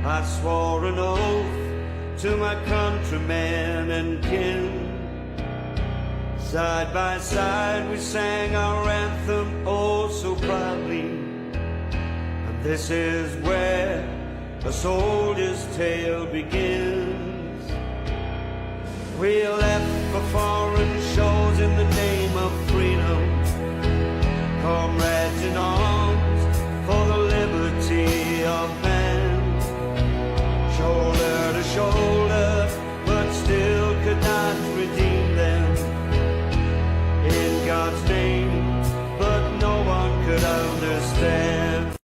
I swore an oath to my countrymen and kin. Side by side we sang our anthem oh so proudly. And this is where a soldier's tale begins. We left for foreign shores in the name of freedom, comrades in arms for the liberty of man. Shoulder to shoulder, but still could not redeem them in God's name, but no one could understand.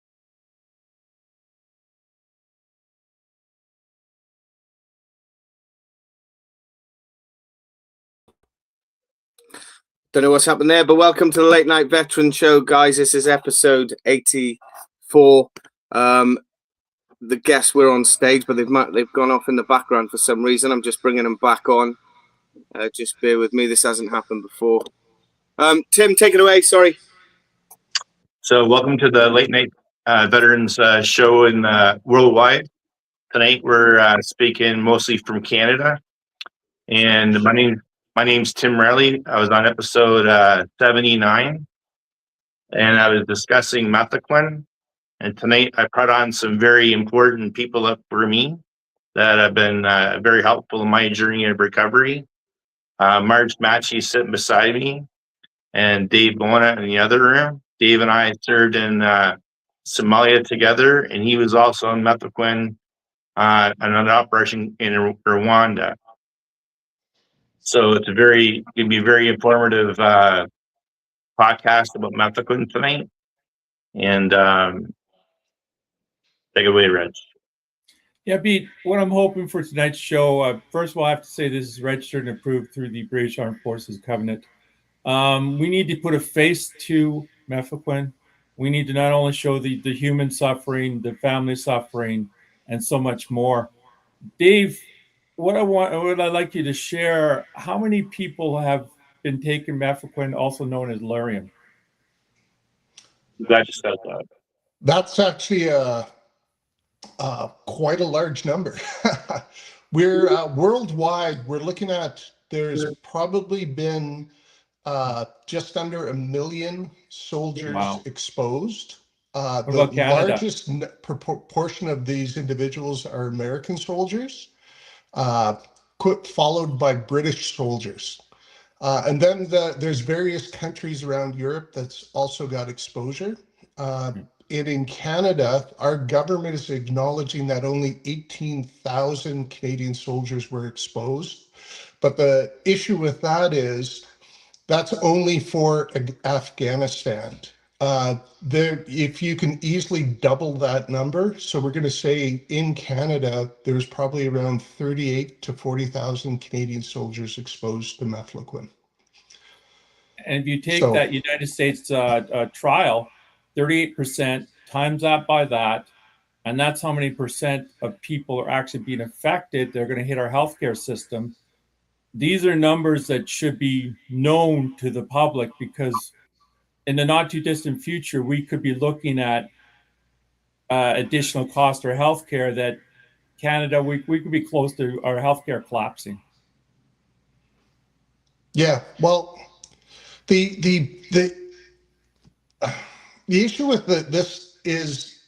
Don't know what's happened there, but welcome to the Late Night Veteran Show, guys. This is episode 84. The guests were on stage, but they've gone off in the background for some reason. I'm just bringing them back on. Just bear with me. This hasn't happened before. Tim, take it away. Sorry. So welcome to the Late Night Veterans Show in worldwide. Tonight we're speaking mostly from Canada, and my name's Tim Riley. I was on episode 79, and I was discussing mefloquine. And tonight I brought on some very important people up for me that have been very helpful in my journey of recovery. Marge Matchy sitting beside me, and Dave Bona in the other room. Dave and I served in Somalia together, and he was also on mefloquine on an operation in Rwanda. So it's going to be a very informative podcast about mefloquine tonight. And take it away, Reg. Yeah, Pete, what I'm hoping for tonight's show, first of all, I have to say this is registered and approved through the British Armed Forces Covenant. We need to put a face to mefloquine. We need to not only show the human suffering, the family suffering, and so much more. Dave, what I'd like you to share, how many people have been taking mefloquine, also known as Lariam? Glad you said that. That's actually quite a large number. We're worldwide, we're looking at, there's probably been just under 1 million soldiers exposed. The largest proportion of these individuals are American soldiers, followed by British soldiers. And then there's various countries around Europe that's also got exposure. And in Canada, our government is acknowledging that only 18,000 Canadian soldiers were exposed. But the issue with that is that's only for Afghanistan. If you can easily double that number, so we're going to say in Canada, there's probably around 38 to 40,000 Canadian soldiers exposed to mefloquine. And if you take that United States trial, 38%, times that by that, and that's how many percent of people are actually being affected. They're going to hit our healthcare system. These are numbers that should be known to the public, because in the not too distant future, we could be looking at additional cost for healthcare that Canada, we could be close to our healthcare collapsing. Yeah, well, the issue with this is,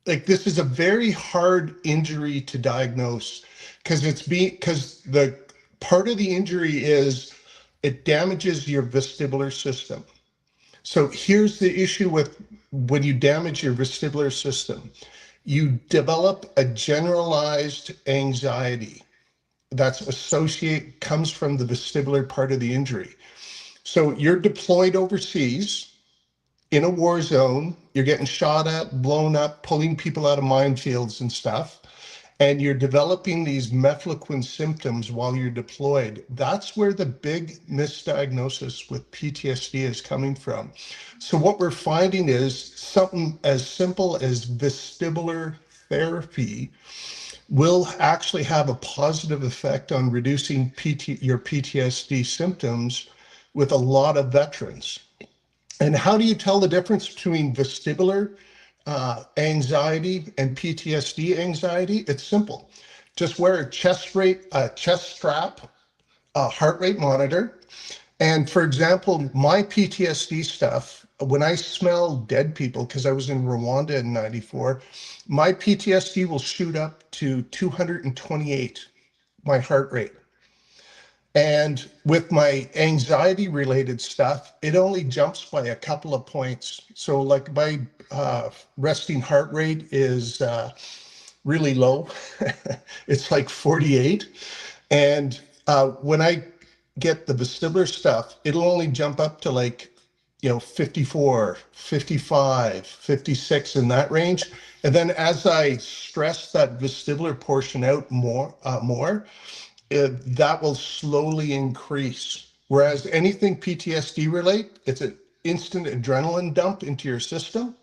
like, this is a very hard injury to diagnose, because the part of the injury is it damages your vestibular system. So here's the issue with when you damage your vestibular system, you develop a generalized anxiety that's comes from the vestibular part of the injury. So you're deployed overseas in a war zone, you're getting shot at, blown up, pulling people out of minefields and stuff, and you're developing these mefloquine symptoms while you're deployed. That's where the big misdiagnosis with PTSD is coming from. So what we're finding is something as simple as vestibular therapy will actually have a positive effect on reducing your PTSD symptoms with a lot of veterans. And how do you tell the difference between vestibular anxiety and PTSD anxiety, it's simple. Just wear a chest strap, a heart rate monitor. And for example, my PTSD stuff, when I smell dead people, because I was in Rwanda in 94, my PTSD will shoot up to 228, my heart rate. And with my anxiety related stuff, it only jumps by a couple of points. So like my resting heart rate is really low. It's like 48. And when I get the vestibular stuff, it'll only jump up to like, 54, 55, 56 in that range. And then as I stress that vestibular portion out more, that will slowly increase. Whereas anything PTSD relate, it's an instant adrenaline dump into your system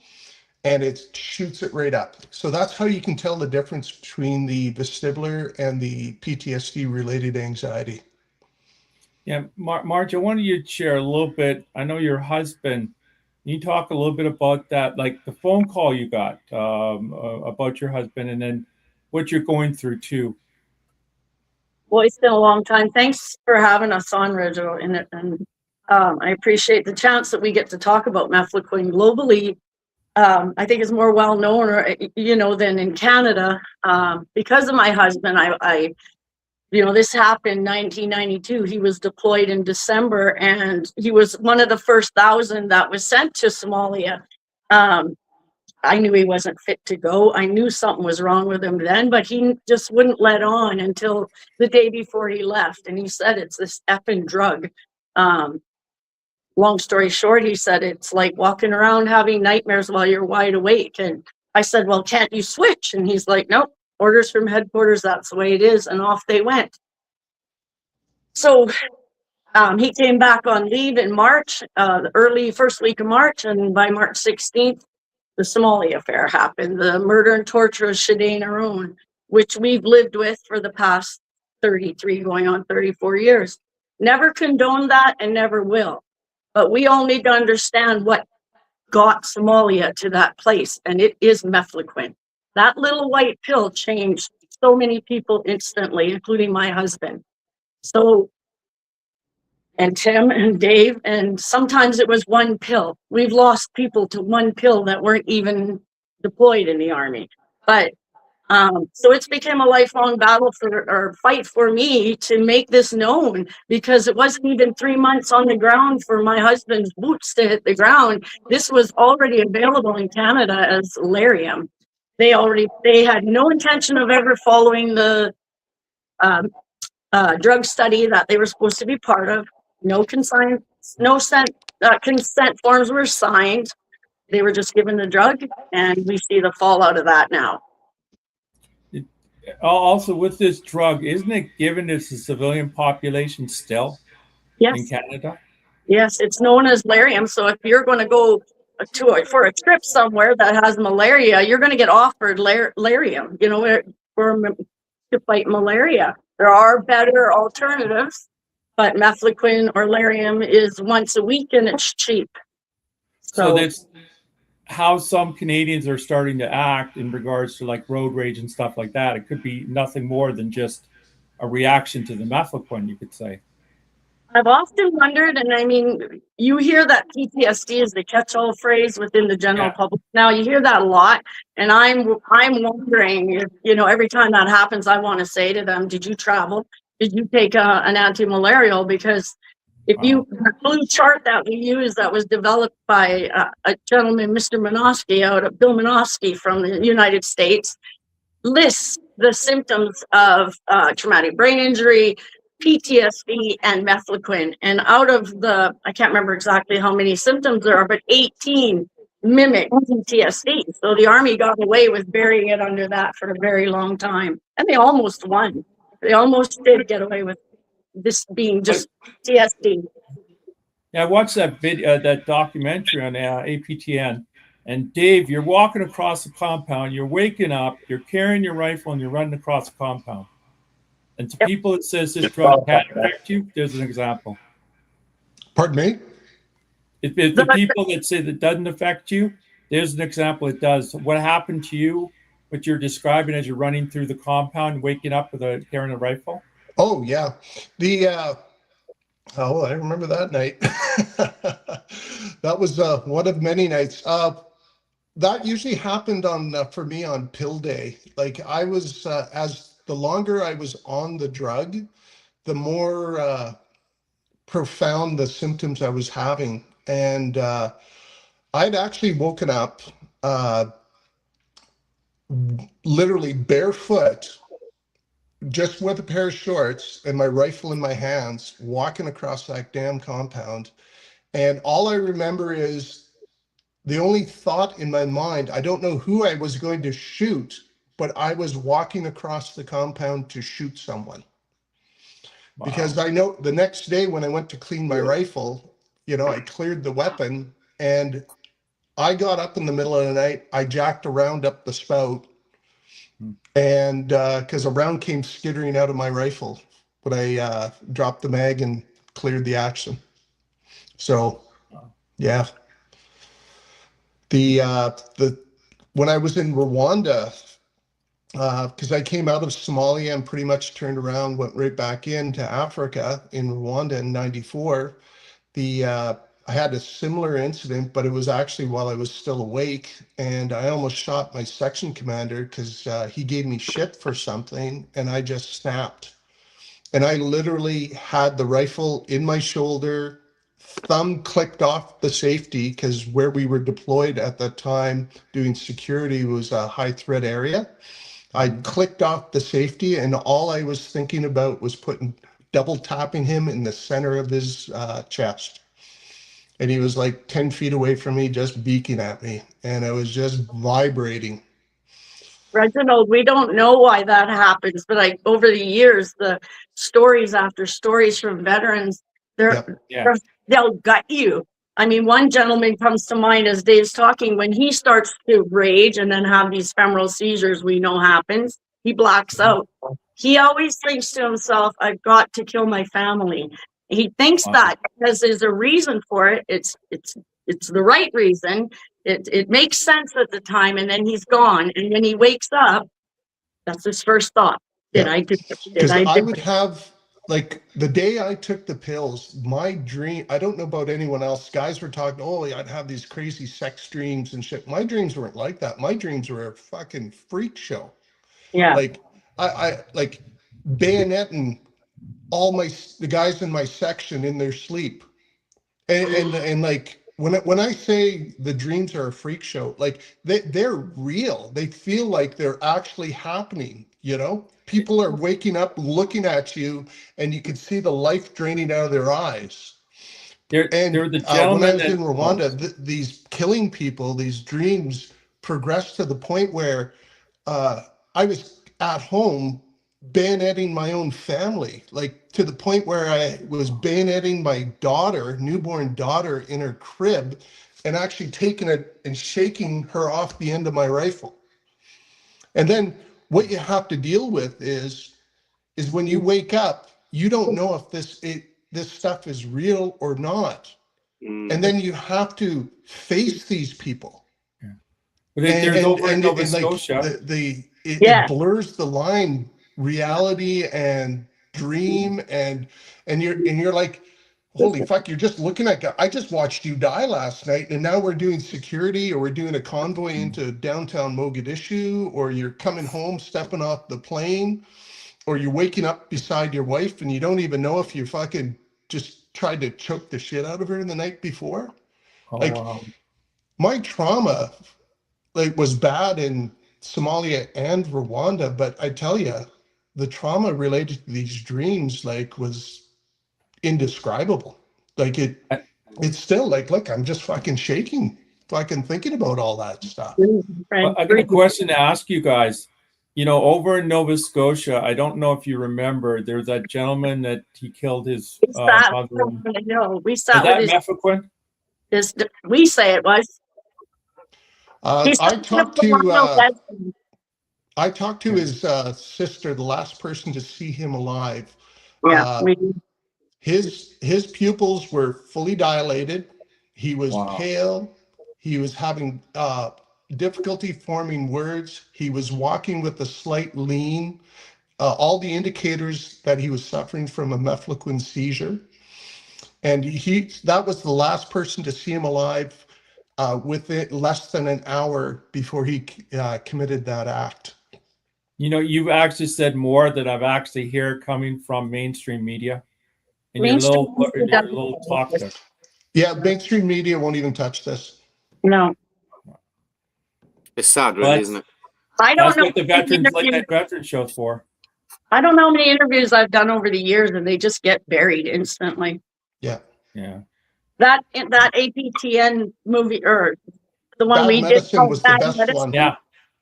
and it shoots it right up. So that's how you can tell the difference between the vestibular and the PTSD related anxiety. Yeah, Marge, I wanted you to share a little bit. I know your husband. Can you talk a little bit about that, like the phone call you got about your husband, and then what you're going through too? Well, it's been a long time. Thanks for having us on, Reginald. And I appreciate the chance that we get to talk about mefloquine globally. I think it's more well known, than in Canada. Because of my husband, this happened in 1992. He was deployed in December, and he was one of the first 1,000 that was sent to Somalia. I knew he wasn't fit to go. I knew something was wrong with him then, but he just wouldn't let on until the day before he left. And he said, it's this effing drug. Long story short, he said, it's like walking around having nightmares while you're wide awake. And I said, well, can't you switch? And he's like, nope, orders from headquarters. That's the way it is. And off they went. So he came back on leave in March, the early first week of March. And by March 16th, the Somalia affair happened, the murder and torture of Shadane Aroon, which we've lived with for the past 33, going on 34 years. Never condoned that and never will. But we all need to understand what got Somalia to that place, and it is mefloquine. That little white pill changed so many people instantly, including my husband. So, and Tim and Dave, and sometimes it was one pill. We've lost people to one pill that weren't even deployed in the army. But so it's become a lifelong battle or fight for me to make this known, because it wasn't even 3 months on the ground for my husband's boots to hit the ground. This was already available in Canada as Lariam. They had no intention of ever following the drug study that they were supposed to be part of. No consent forms were signed. They were just given the drug, and we see the fallout of that now. Also, with this drug, isn't it given to the civilian population still? Yes. In Canada? Yes, it's known as Lariam. So if you're going to go for a trip somewhere that has malaria, you're going to get offered Lariam, to fight malaria. There are better alternatives, but mefloquine or Lariam is once a week and it's cheap. So that's how some Canadians are starting to act in regards to like road rage and stuff like that. It could be nothing more than just a reaction to the mefloquine, you could say. I've often wondered, and I mean, you hear that PTSD is the catch-all phrase within the general public. Now you hear that a lot, and I'm wondering if, every time that happens, I want to say to them, did you travel? Did you take an anti-malarial? Because if you, the blue chart that we use that was developed by a gentleman, Mr. Minosky, Bill Minosky from the United States, lists the symptoms of traumatic brain injury, PTSD, and mefloquine. And out of the, I can't remember exactly how many symptoms there are, but 18 mimic PTSD. So the Army got away with burying it under that for a very long time. And they almost won. They almost did get away with this being just PTSD. Yeah, I watched that video, that documentary on APTN. And Dave, you're walking across the compound, you're waking up, you're carrying your rifle, and you're running across the compound. And to people that says this drug can't affect you, there's an example. Pardon me? If the people that say that doesn't affect you, there's an example it does. What happened to you, what you're describing as you're running through the compound, waking up with carrying a rifle? Oh yeah. Oh, I remember that night. That was one of many nights. That usually happened on for me on pill day. Like I was, as the longer I was on the drug, the more profound the symptoms I was having. And I'd actually woken up literally barefoot, just with a pair of shorts and my rifle in my hands, walking across that damn compound. And all I remember is the only thought in my mind, I don't know who I was going to shoot, but I was walking across the compound to shoot someone. Wow. Because I know the next day when I went to clean my rifle, you know, I cleared the weapon and I got up in the middle of the night, I jacked a round up the spout, and because a round came skittering out of my rifle, but I dropped the mag and cleared the action. So, yeah. When I was in Rwanda, because I came out of Somalia and pretty much turned around, went right back into Africa in Rwanda in '94. I had a similar incident, but it was actually while I was still awake, and I almost shot my section commander because he gave me shit for something, and I just snapped. And I literally had the rifle in my shoulder, thumb clicked off the safety, because where we were deployed at that time doing security was a high threat area. I clicked off the safety, and all I was thinking about was double tapping him in the center of his chest. And he was like 10 feet away from me, just beaking at me. And I was just vibrating. Reginald, we don't know why that happens, but over the years, the stories after stories from veterans, they'll gut you. I mean, one gentleman comes to mind as Dave's talking, when he starts to rage and then have these femoral seizures, we know happens, he blacks out. He always thinks to himself, I've got to kill my family. He thinks that because there's a reason for it. It's the right reason. It makes sense at the time, and then he's gone. And when he wakes up, that's his first thought. Did I do it? Because I would have, like, the day I took the pills, my dream, I don't know about anyone else, guys were talking, oh, I'd have these crazy sex dreams and shit. My dreams weren't like that. My dreams were a fucking freak show. Yeah. Like, I like bayoneting all the guys in my section in their sleep. And like, when I say the dreams are a freak show, like they're real. They feel like they're actually happening, you know? People are waking up, looking at you, and you can see the life draining out of their eyes. They're the gentlemen when I was in Rwanda, these killing people, these dreams progressed to the point where I was at home bayoneting my own family, like to the point where I was bayoneting my daughter, newborn daughter, in her crib, and actually taking it and shaking her off the end of my rifle. And then what you have to deal with is when you wake up, you don't know if this stuff is real or not. And then you have to face these people. But there's over in Nova Scotia. It blurs the line, reality and dream, and you're like, holy fuck, you're just looking at, I just watched you die last night, and now we're doing security, or we're doing a convoy into downtown Mogadishu, or you're coming home, stepping off the plane, or you're waking up beside your wife and you don't even know if you fucking just tried to choke the shit out of her the night before. My trauma, like, was bad in Somalia and Rwanda, but I tell you, the trauma related to these dreams, like, was indescribable. Like, it's still like, look, I'm just fucking shaking, fucking thinking about all that stuff. Well, I got a question to ask you guys. You know, over in Nova Scotia, I don't know if you remember, there's that gentleman that he killed his mother. No, we saw is that mefloquine? We say it was. I talked to his sister, the last person to see him alive. Yeah, his pupils were fully dilated. He was pale. He was having difficulty forming words. He was walking with a slight lean. All the indicators that he was suffering from a mefloquine seizure. And that was the last person to see him alive within less than an hour before he committed that act. You know, you've actually said more that I've actually heard coming from mainstream media in your little talk there. Yeah, mainstream media won't even touch this. No. It's sad, really, isn't it? I don't That's know what the veterans, like that veteran show's for. I don't know how many interviews I've done over the years, and they just get buried instantly. Yeah. Yeah. That APTN movie, or the one Bad we Medicine did, was the best one. Yeah.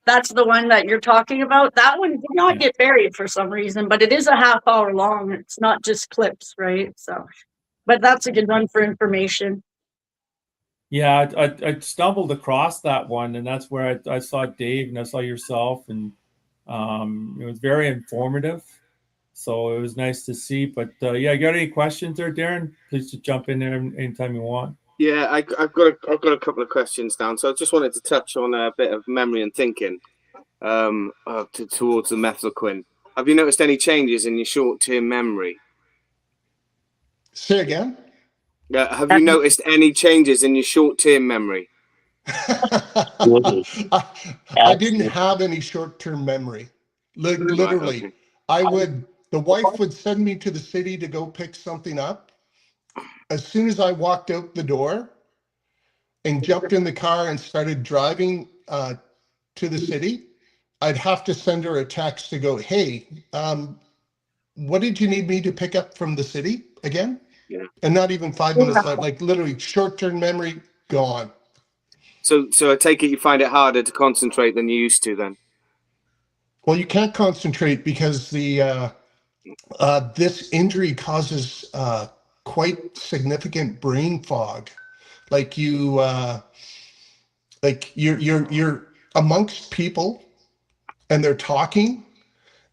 That's the one that you're talking about. That one did not get buried for some reason, but it is a half hour long. It's not just clips, right? So, but that's a good one for information. Yeah, I stumbled across that one, and that's where I saw Dave and I saw yourself, and it was very informative. So it was nice to see. But yeah, you got any questions there, Darren? Please just jump in there anytime you want. Yeah, I've got a couple of questions down. So I just wanted to touch on a bit of memory and thinking towards the mefloquine. Have you noticed any changes in your short-term memory? Say again? Have you noticed any changes in your short-term memory? I didn't have any short-term memory. Literally, Right, okay. The wife would send me to the city to go pick something up. As soon as I walked out the door and jumped in the car and started driving to the city, I'd have to send her a text to go, hey, what did you need me to pick up from the city again? Yeah. And not even 5 minutes, like literally short-term memory gone. So I take it you find it harder to concentrate than you used to then? Well, you can't concentrate because this injury causes quite significant brain fog. Like you're amongst people and they're talking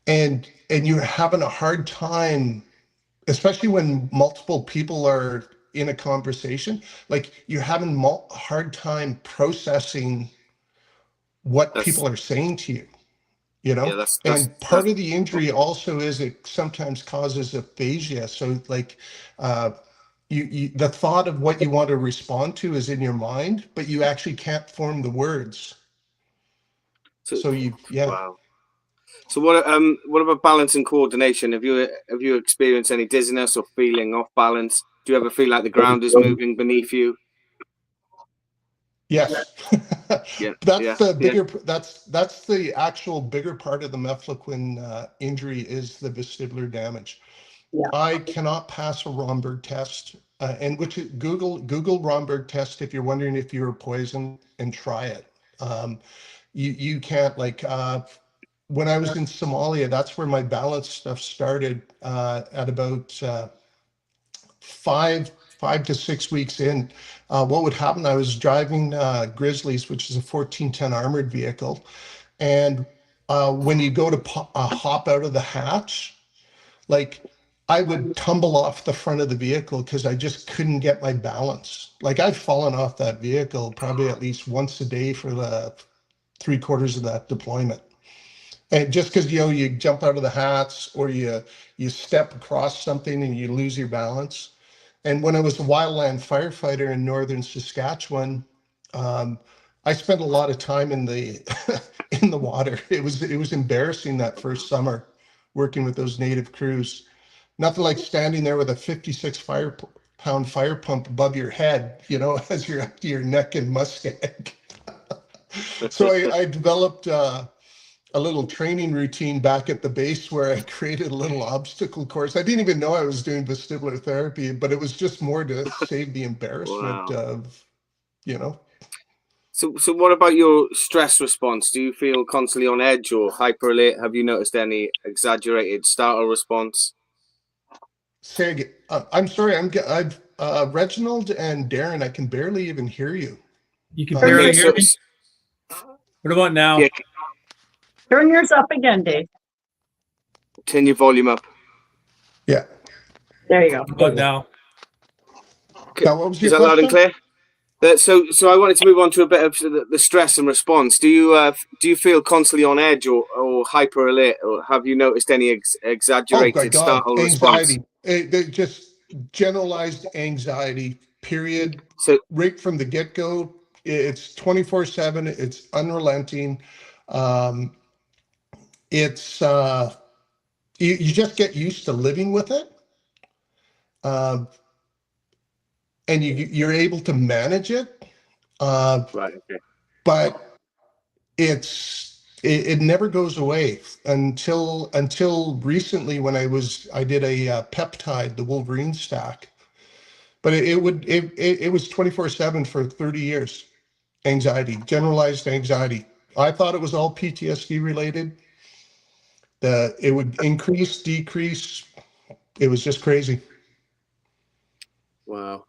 and you're having a hard time, especially when multiple people are in a conversation, like you're having a hard time processing what people are saying to you, you know? Yeah, and part of the injury also is it sometimes causes aphasia. So like the thought of what you want to respond to is in your mind, but you actually can't form the words. Wow. So what about balance and coordination? Have you experienced any dizziness or feeling off balance? Do you ever feel like the ground is moving beneath you? Yes. Yeah. That's the actual bigger part of the mefloquine injury is the vestibular damage. Yeah. I cannot pass a Romberg test, and which Google Romberg test if you're wondering if you're poisoned and try it. You can't, like when I was in Somalia, that's where my balance stuff started at about 5 to 6 weeks in. What would happen? I was driving Grizzlies, which is a 1410 armored vehicle, and when you go to hop out of the hatch, like I would tumble off the front of the vehicle because I just couldn't get my balance. Like I've fallen off that vehicle probably at least once a day for the 3/4 of that deployment. And just because you jump out of the hats or you step across something and you lose your balance. And when I was a wildland firefighter in northern Saskatchewan, I spent a lot of time in the in the water. It was embarrassing that first summer working with those native crews. Nothing like standing there with a 56 pound fire pump above your head, as you're up to your neck in muskeg. So I developed a little training routine back at the base where I created a little obstacle course. I didn't even know I was doing vestibular therapy, but it was just more to save the embarrassment of. So what about your stress response? Do you feel constantly on edge or hyper alert? Have you noticed any exaggerated startle response? Say again. I'm sorry. I've Reginald and Darren. I can barely even hear you. You can barely hear me. What about now? Yeah. Turn yours up again, Dave. Turn your volume up. Yeah. There you go. What about now? Now, what was your Is that loud and question? clear? So I wanted to move on to a bit of the stress and response. Do you feel constantly on edge or hyper alert, or have you noticed any Oh my exaggerated God, startle response? anxiety. Just generalized anxiety, period. So Right from the get-go. It's 24/7. It's unrelenting. Um, it's you just get used to living with it. Um, and you're able to manage it. right, okay. But it never goes away until recently when I did a peptide, the Wolverine stack. But it was 24/7 for 30 years. Anxiety, generalized anxiety. I thought it was all PTSD related. It would increase, decrease. It was just crazy. Wow.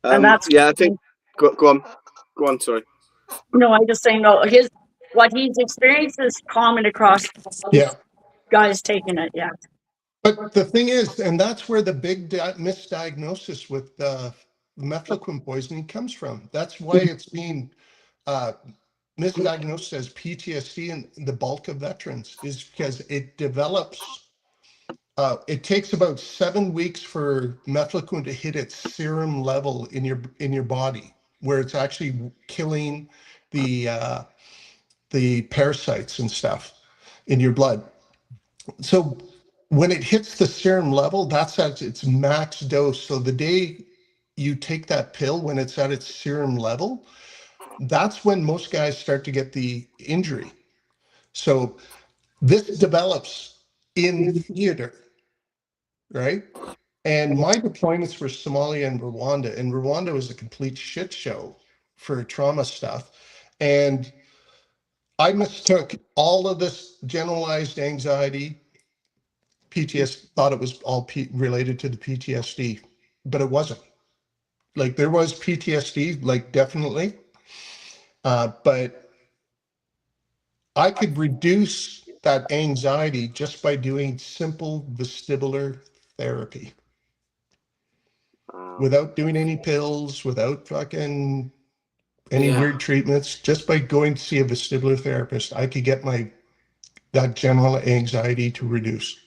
And that's Yeah, I think. Go on. Sorry. no, I'm just saying no. What he's experienced is common across Yeah. guys taking it. Yeah. But the thing is, and that's where the big misdiagnosis with mefloquine poisoning comes from. That's why it's being uh, misdiagnosed as PTSD in the bulk of veterans, is because it develops. It takes about 7 weeks for mefloquine to hit its serum level in your body, where it's actually killing the parasites and stuff in your blood. So when it hits the serum level, that's at its max dose. So the day you take that pill, when it's at its serum level, that's when most guys start to get the injury. So this develops in theater, right? And my deployments were Somalia and Rwanda was a complete shit show for trauma stuff. And I mistook all of this generalized anxiety, PTSD, thought it was all related to the PTSD, but it wasn't. Like there was PTSD, like definitely, but I could reduce that anxiety just by doing simple vestibular therapy without doing any pills, without fucking any weird treatments. Just by going to see a vestibular therapist, I could get that general anxiety to reduce.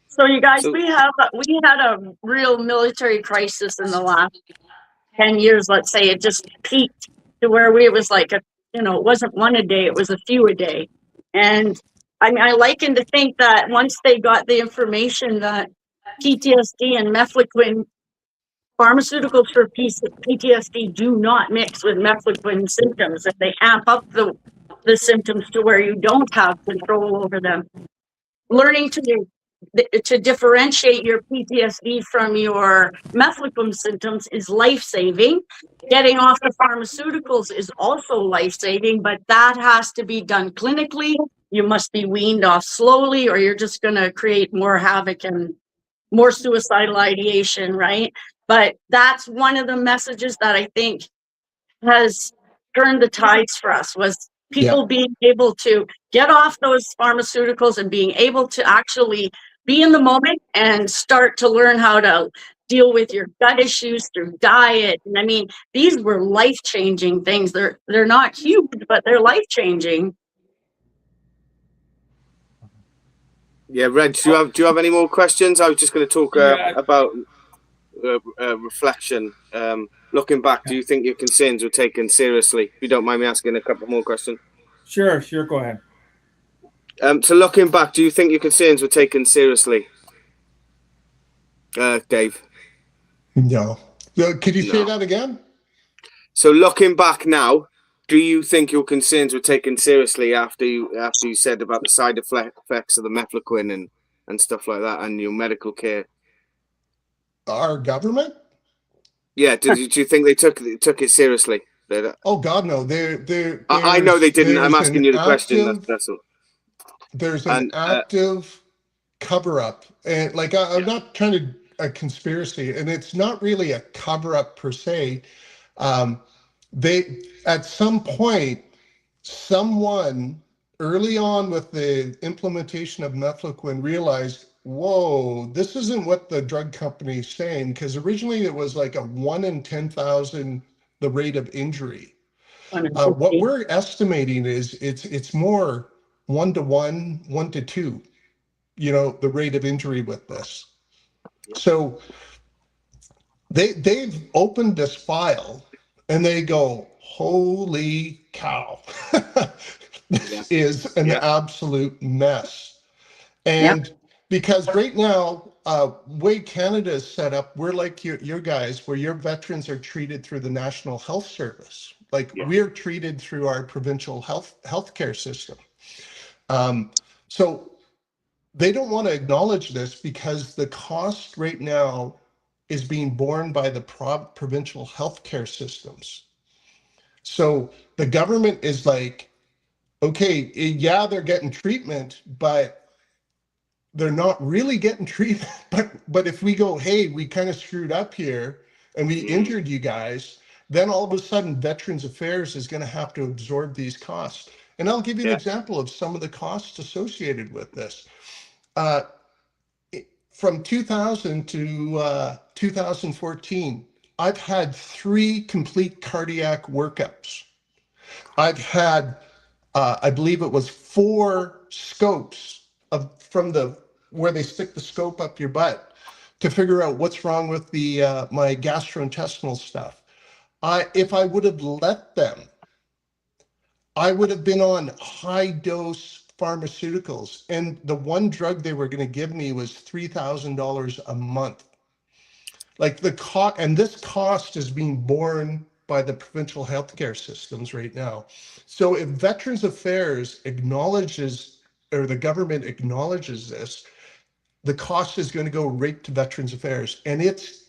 So you guys, So we had a real military crisis in the last 10 years. Let's say it just peaked to where it was like it wasn't one a day, it was a few a day. And I mean, I liken to think that once they got the information that PTSD and mefloquine pharmaceuticals for PTSD do not mix with mefloquine symptoms, and they amp up the symptoms to where you don't have control over them. Learning to differentiate your PTSD from your mefloquine symptoms is life-saving. Getting off the pharmaceuticals is also life-saving, but that has to be done clinically. You must be weaned off slowly, or you're just going to create more havoc and more suicidal ideation, right? But that's one of the messages that I think has turned the tides for us, was people being able to get off those pharmaceuticals and being able to actually be in the moment and start to learn how to deal with your gut issues through diet. And I mean, these were life-changing things. They're not huge, but they're life-changing. yeah, Reg, do you have any more questions? I was just going to talk about reflection. Looking back, do you think your concerns were taken seriously? If you don't mind me asking a couple more questions. Sure, go ahead. So looking back, do you think your concerns were taken seriously? Dave? No. Could you say that again? So looking back now, do you think your concerns were taken seriously after you said about the side effects of the mefloquine and stuff like that, and your medical care? Our government? Yeah, do you think they took it seriously? Oh God, no. I know they didn't. I'm asking you the question. That's all. There's an active cover-up, and like I'm not trying to a conspiracy, and it's not really a cover-up per se. They at some point, someone early on with the implementation of mefloquine realized, whoa, this isn't what the drug company is saying, because originally it was like a 1 in 10,000 the rate of injury. One in What 50. we're estimating is it's more 1-to-1, 1-to-2, you know, the rate of injury with this. So they've opened this file and they go, holy cow, this is an absolute mess. And because right now, way Canada is set up, we're like your guys, where your veterans are treated through the National Health Service. Like we're treated through our provincial healthcare system. So they don't want to acknowledge this because the cost right now is being borne by the provincial healthcare systems. So the government is like, okay, yeah, they're getting treatment, but they're not really getting treatment. But if we go, hey, we kind of screwed up here and we injured you guys, then all of a sudden Veterans Affairs is going to have to absorb these costs. And I'll give you an example of some of the costs associated with this. From 2000 to 2014, I've had 3 complete cardiac workups. I've had, I believe it was 4 scopes from where they stick the scope up your butt to figure out what's wrong with the my gastrointestinal stuff. If I would have let them, I would have been on high dose pharmaceuticals, and the one drug they were going to give me was $3,000 a month. Like the cost, and this cost is being borne by the provincial healthcare systems right now. So if Veterans Affairs acknowledges, or the government acknowledges this, the cost is going to go right to Veterans Affairs, and it's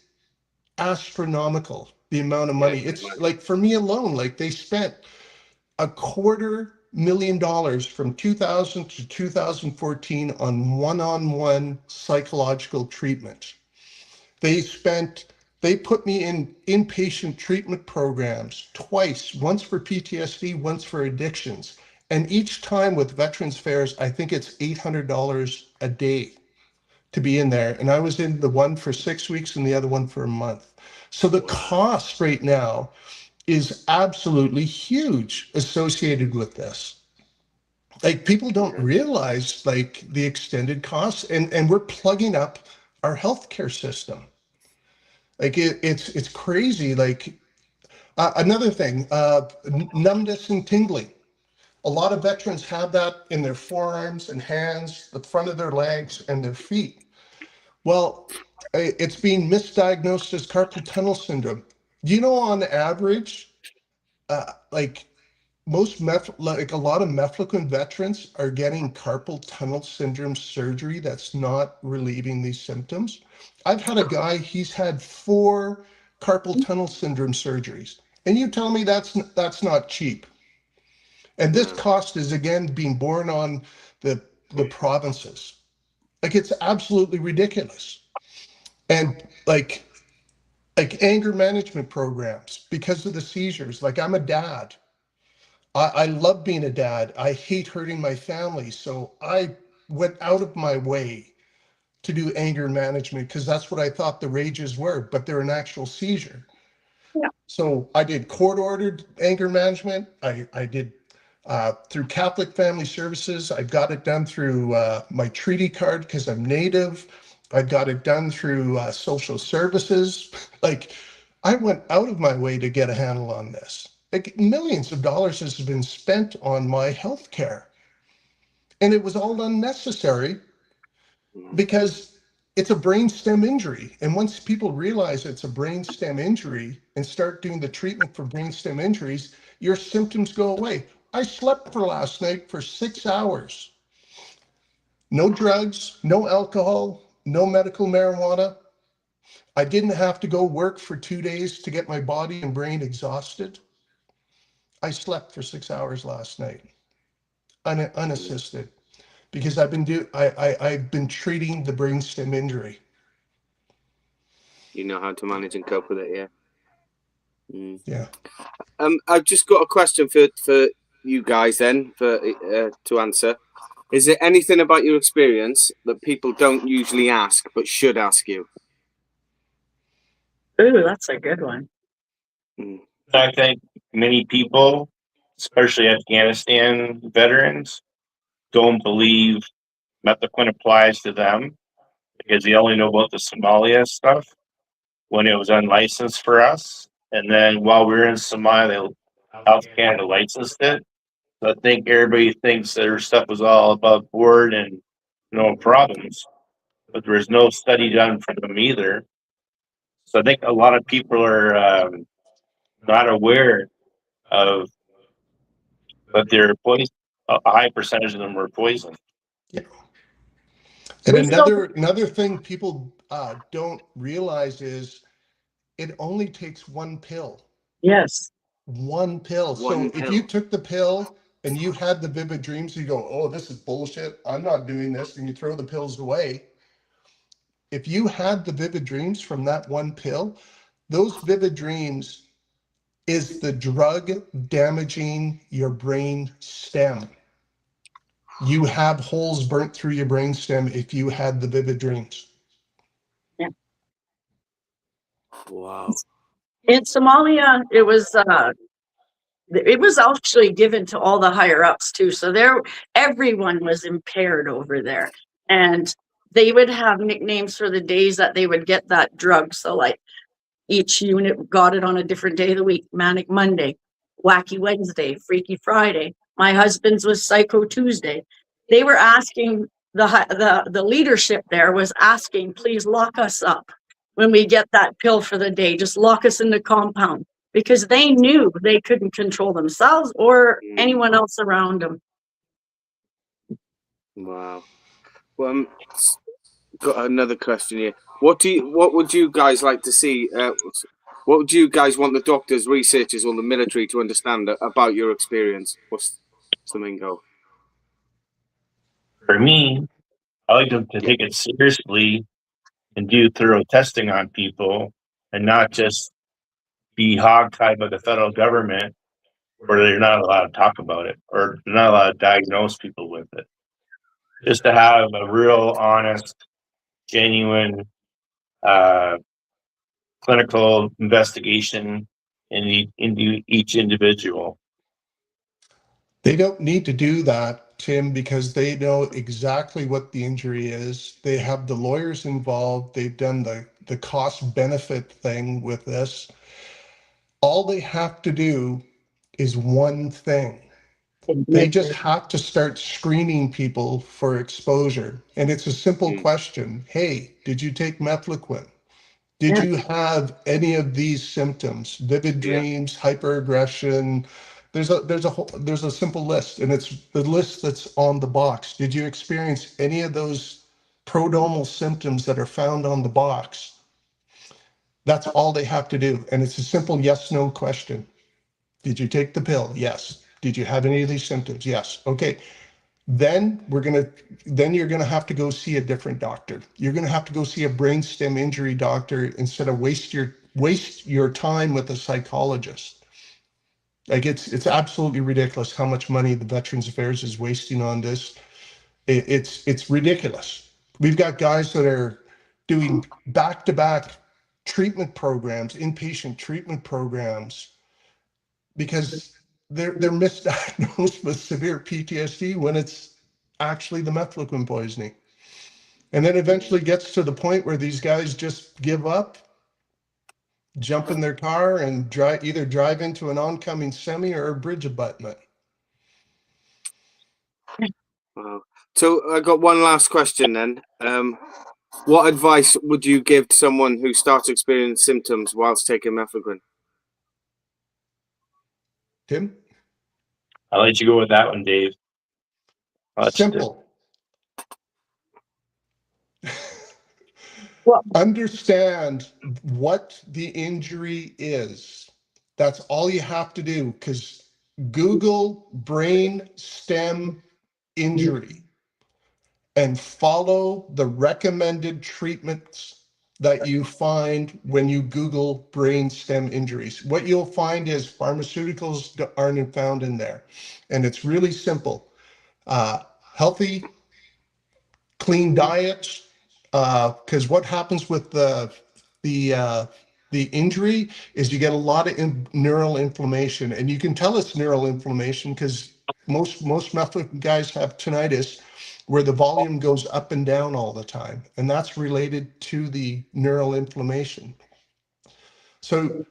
astronomical, the amount of money. It's like, for me alone, like they spent $250,000 from 2000 to 2014 on one-on-one psychological treatment. They put me in inpatient treatment programs twice, once for PTSD, once for addictions. And each time with Veterans Affairs, I think it's $800 a day to be in there. And I was in the one for 6 weeks and the other one for a month. So the cost right now is absolutely huge associated with this. Like people don't realize like the extended costs, and we're plugging up our healthcare system. Like it's crazy. Like another thing, numbness and tingling. A lot of veterans have that in their forearms and hands, the front of their legs and their feet. Well, it's being misdiagnosed as carpal tunnel syndrome. You know, on average, like like a lot of mefloquine veterans are getting carpal tunnel syndrome surgery that's not relieving these symptoms. I've had a guy, he's had 4 carpal tunnel syndrome surgeries, and you tell me that's not cheap. And this cost is again being borne on the provinces. Like it's absolutely ridiculous. And like anger management programs because of the seizures. Like I'm a dad. I love being a dad. I hate hurting my family. So I went out of my way to do anger management because that's what I thought the rages were, but they're an actual seizure. Yeah. So I did court-ordered anger management. I did through Catholic Family Services. I got it done through my treaty card because I'm Native. I got it done through social services. Like I went out of my way to get a handle on this. Like millions of dollars has been spent on my health care. And it was all unnecessary because it's a brainstem injury. And once people realize it's a brainstem injury and start doing the treatment for brainstem injuries, your symptoms go away. I slept for last night for 6 hours. No drugs, no alcohol, no medical marijuana. I didn't have to go work for 2 days to get my body and brain exhausted. I slept for 6 hours last night, unassisted, because I've been treating the brainstem injury. You know how to manage and cope with it, yeah. Yeah. I've just got a question for you guys then to answer. Is there anything about your experience that people don't usually ask but should ask you? Ooh, that's a good one. I think many people, especially Afghanistan veterans, don't believe mefloquine applies to them because they only know about the Somalia stuff when it was unlicensed for us. And then while we were in Somalia, Health Canada licensed it. So I think everybody thinks their stuff was all above board and no problems, but there was no study done for them either. So I think a lot of people are not aware of that they're poisoned. A high percentage of them were poisoned. Yeah. And We still, another thing people don't realize is it only takes one pill. yes, One pill. One So if pill. you took the pill and you had the vivid dreams, you go, oh, this is bullshit. I'm not doing this. And you throw the pills away. If you had the vivid dreams from that one pill, those vivid dreams is the drug damaging your brain stem. You have holes burnt through your brain stem if you had the vivid dreams. Wow. in Somalia, it was actually given to all the higher ups too. So everyone was impaired over there, and they would have nicknames for the days that they would get that drug. So like each unit got it on a different day of the week: Manic Monday, Wacky Wednesday, Freaky Friday. My husband's was Psycho Tuesday. They were asking the leadership there was asking, please lock us up when we get that pill for the day. Just lock us in the compound, because they knew they couldn't control themselves or anyone else around them. Wow. Well, got another question here. What would you guys like to see? What would you guys want the doctors, researchers, or the military to understand about your experience? What's the main goal? For me, I like them to take it seriously and do thorough testing on people and not just be hogtied by the federal government where they're not allowed to talk about it or they're not allowed to diagnose people with it. Just to have a real honest, genuine clinical investigation into each individual. They don't need to do that, Tim, because they know exactly what the injury is. They have the lawyers involved. They've done the cost benefit thing with this. All they have to do is one thing. They just have to start screening people for exposure. And it's a simple question. Hey, did you take mefloquine? Did you have any of these symptoms? Vivid dreams, hyperaggression. There's a simple list, and it's the list that's on the box. Did you experience any of those prodromal symptoms that are found on the box? That's all they have to do. And it's a simple yes/no question. Did you take the pill? Yes. Did you have any of these symptoms? Yes. Okay. Then you're gonna have to go see a different doctor. You're gonna have to go see a brainstem injury doctor instead of waste your time with a psychologist. Like it's absolutely ridiculous how much money the Veterans Affairs is wasting on this. It's ridiculous. We've got guys that are doing back-to-back treatment programs, inpatient treatment programs, because they're misdiagnosed with severe PTSD when it's actually the mefloquine poisoning. And then eventually gets to the point where these guys just give up, jump in their car and either drive into an oncoming semi or a bridge abutment. Wow. So I got one last question then. What advice would you give to someone who starts experiencing symptoms whilst taking mefloquine? Tim? I'll let you go with that one, Dave. Simple. Well, Understand what the injury is. That's all you have to do, because Google brain stem injury and follow the recommended treatments that you find when you Google brain stem injuries. What you'll find is pharmaceuticals aren't found in there. And it's really simple. Healthy, clean diet, because what happens with the the injury is you get a lot of neural inflammation, and you can tell it's neural inflammation because most mefloquine guys have tinnitus where the volume goes up and down all the time, and that's related to the neural inflammation. So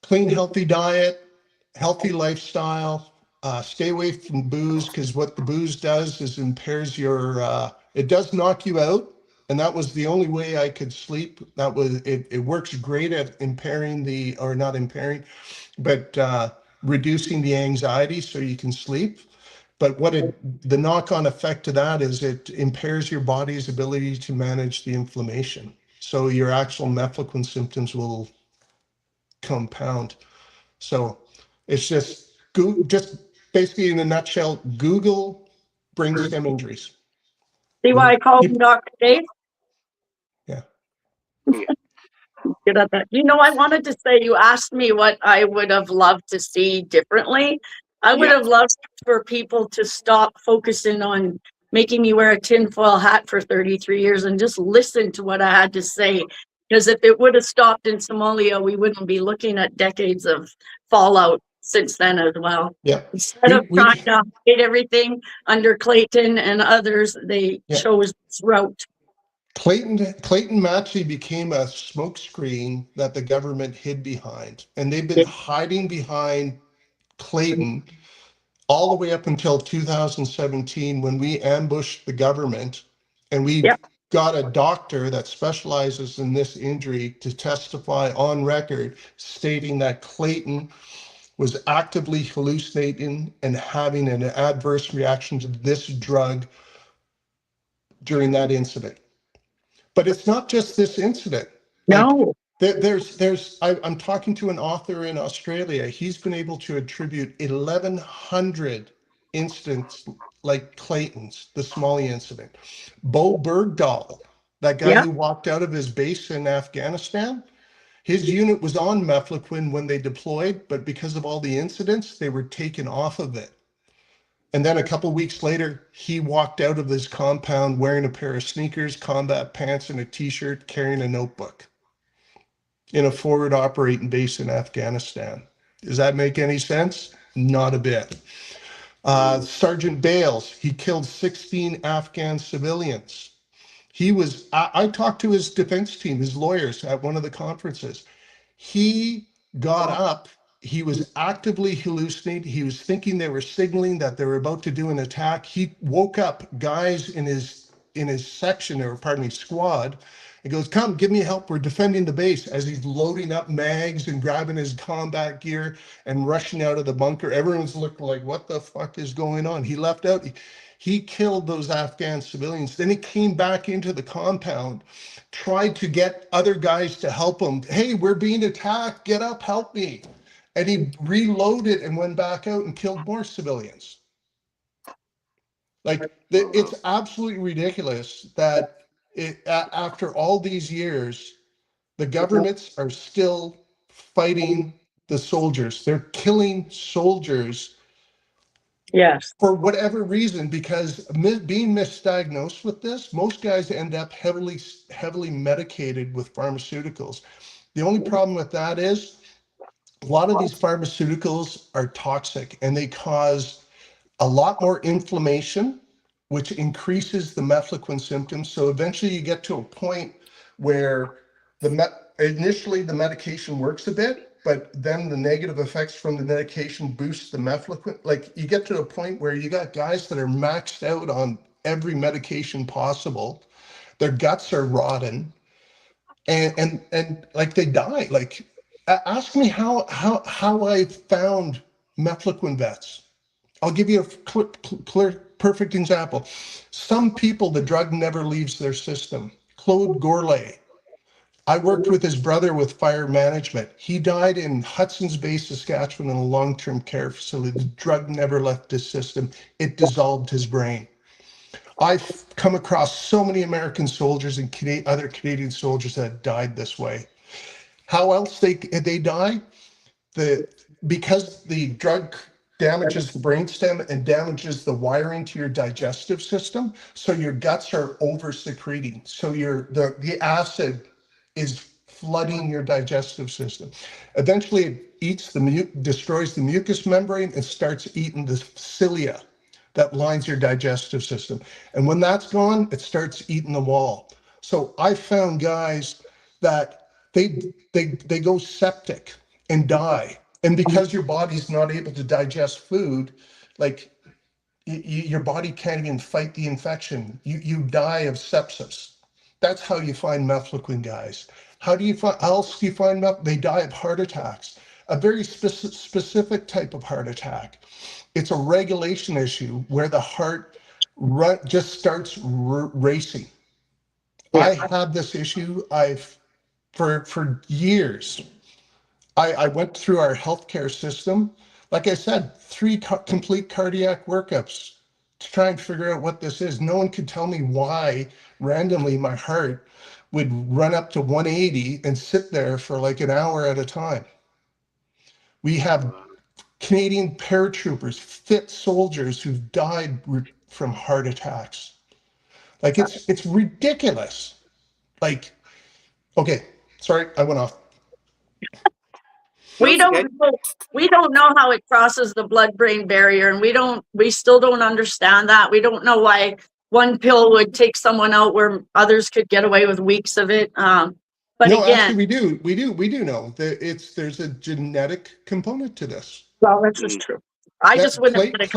clean, healthy diet, healthy lifestyle, stay away from booze, because what the booze does is impairs your, it does knock you out. And that was the only way I could sleep. That was, it works great at impairing the, or not impairing, but reducing the anxiety so you can sleep. But what the knock-on effect to that is it impairs your body's ability to manage the inflammation. So your actual mefloquine symptoms will compound. So it's just basically in a nutshell, Google brainstem injuries. See why I called him Dr. Dave? Yeah. Good at that. You know, I wanted to say, you asked me what I would have loved to see differently. I would have loved for people to stop focusing on making me wear a tinfoil hat for 33 years and just listen to what I had to say. Because if it would have stopped in Somalia, we wouldn't be looking at decades of fallout since then as well. Yeah. Instead of trying to hide everything under Clayton and others, they chose this route. Clayton Matchy became a smokescreen that the government hid behind, and they've been hiding behind Clayton all the way up until 2017 when we ambushed the government, and we got a doctor that specializes in this injury to testify on record stating that Clayton was actively hallucinating and having an adverse reaction to this drug during that incident. But it's not just this incident. No. I'm talking to an author in Australia. He's been able to attribute 1,100 incidents like Clayton's, the Somalia incident. Bo Bergdahl, that guy who walked out of his base in Afghanistan, his unit was on mefloquine when they deployed, but because of all the incidents, they were taken off of it. And then a couple weeks later, he walked out of his compound wearing a pair of sneakers, combat pants, and a t-shirt, carrying a notebook in a forward operating base in Afghanistan. Does that make any sense? Not a bit. Sergeant Bales, he killed 16 Afghan civilians. I talked to his defense team, his lawyers at one of the conferences. He got up. He was actively hallucinating. He was thinking they were signaling that they were about to do an attack. He woke up guys in his section, or pardon me, squad. He goes, "Come, give me help. We're defending the base," as he's loading up mags and grabbing his combat gear and rushing out of the bunker. Everyone's looking like, what the fuck is going on? He left out. He killed those Afghan civilians. Then he came back into the compound, tried to get other guys to help him. "Hey, we're being attacked. Get up, help me." And he reloaded and went back out and killed more civilians. Like, it's absolutely ridiculous that after all these years, the governments are still fighting the soldiers. They're killing soldiers. Yes. For whatever reason, because being misdiagnosed with this, most guys end up heavily medicated with pharmaceuticals. The only problem with that is a lot of these pharmaceuticals are toxic, and they cause a lot more inflammation, which increases the mefloquine symptoms. So eventually you get to a point where initially the medication works a bit, but then the negative effects from the medication boost the mefloquine. Like, you get to a point where you got guys that are maxed out on every medication possible. Their guts are rotten, and like, they die. Like, ask me how I found mefloquine vets. I'll give you a clear, perfect example. Some people, the drug never leaves their system. Claude Gourlay. I worked with his brother with fire management. He died in Hudson's Bay, Saskatchewan, in a long-term care facility. The drug never left his system. It dissolved his brain. I've come across so many American soldiers and other Canadian soldiers that died this way. How else they die? Because the drug damages the brainstem and damages the wiring to your digestive system, so your guts are over secreting. So the acid is flooding your digestive system. Eventually, it eats destroys the mucous membrane and starts eating the cilia that lines your digestive system. And when that's gone, it starts eating the wall. So I found guys that they go septic and die. And because your body's not able to digest food, like your body can't even fight the infection. You die of sepsis. That's how you find mefloquine guys. How else do you find they die of heart attacks, a very specific type of heart attack. It's a regulation issue where the heart just starts racing. Yeah. I had this issue. For years, I went through our healthcare system. Like I said, 3 complete cardiac workups to try and figure out what this is. No one could tell me why randomly my heart would run up to 180 and sit there for like an hour at a time. We have Canadian paratroopers, fit soldiers who've died from heart attacks. Like it's ridiculous. Like, okay, sorry, I went off. We don't know how it crosses the blood-brain barrier, and we still don't understand that. We don't know why one pill would take someone out where others could get away with weeks of it. But no, again, actually, we do know that there's a genetic component to this. Well, that's just true. I just wouldn't have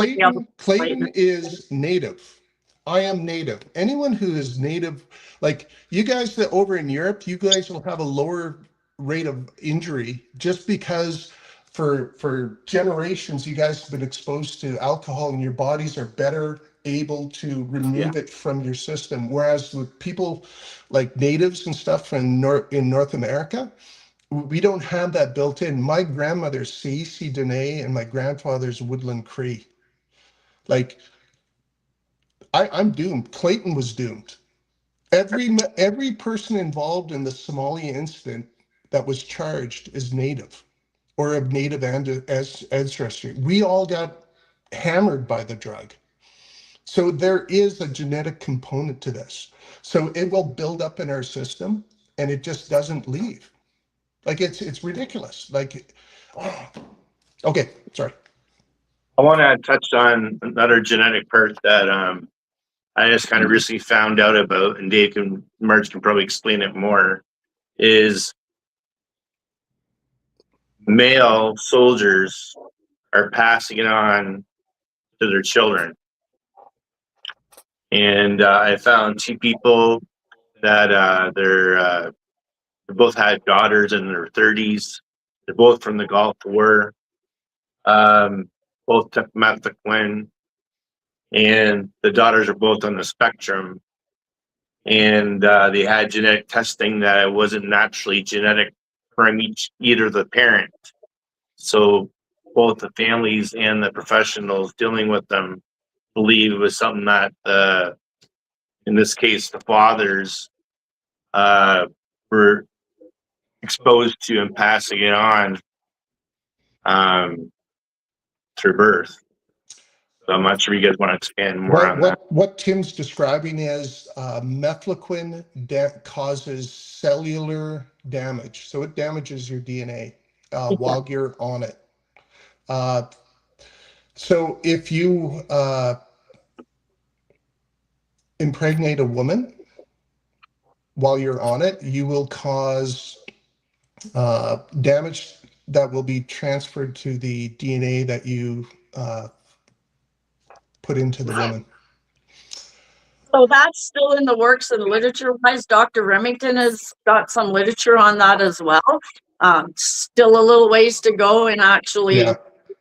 Clayton is native. I am native. Anyone who is native, like you guys that over in Europe, you guys will have a lower rate of injury just because for generations you guys have been exposed to alcohol and your bodies are better able to remove it from your system. Whereas with people like natives and stuff from in North America, we don't have that built in. My grandmother's C. Dene and my grandfather's Woodland Cree. Like I'm doomed. Clayton was doomed. Every person involved in the Somalia incident that was charged is native or of native ancestry. We all got hammered by the drug. So there is a genetic component to this. So it will build up in our system and it just doesn't leave. Like it's ridiculous. Like, okay, sorry. I want to touch on another genetic part that I just kind of recently found out about, and Marge can probably explain it more, is male soldiers are passing it on to their children. And I found 2 people that they both had daughters in their 30s. They're both from the Gulf War. Both took mefloquine, and the daughters are both on the spectrum. And they had genetic testing that it wasn't naturally genetic from either of the parent. So both the families and the professionals dealing with them believe it was something that, in this case, the fathers were exposed to and passing it on through birth. So I'm not sure you guys want to expand more on that. What Tim's describing is mefloquine causes cellular damage. So it damages your DNA while you're on it. So if you impregnate a woman while you're on it, you will cause damage that will be transferred to the DNA that you put into the woman. So that's still in the works and literature-wise. Dr. Remington has got some literature on that as well. Still a little ways to go in actually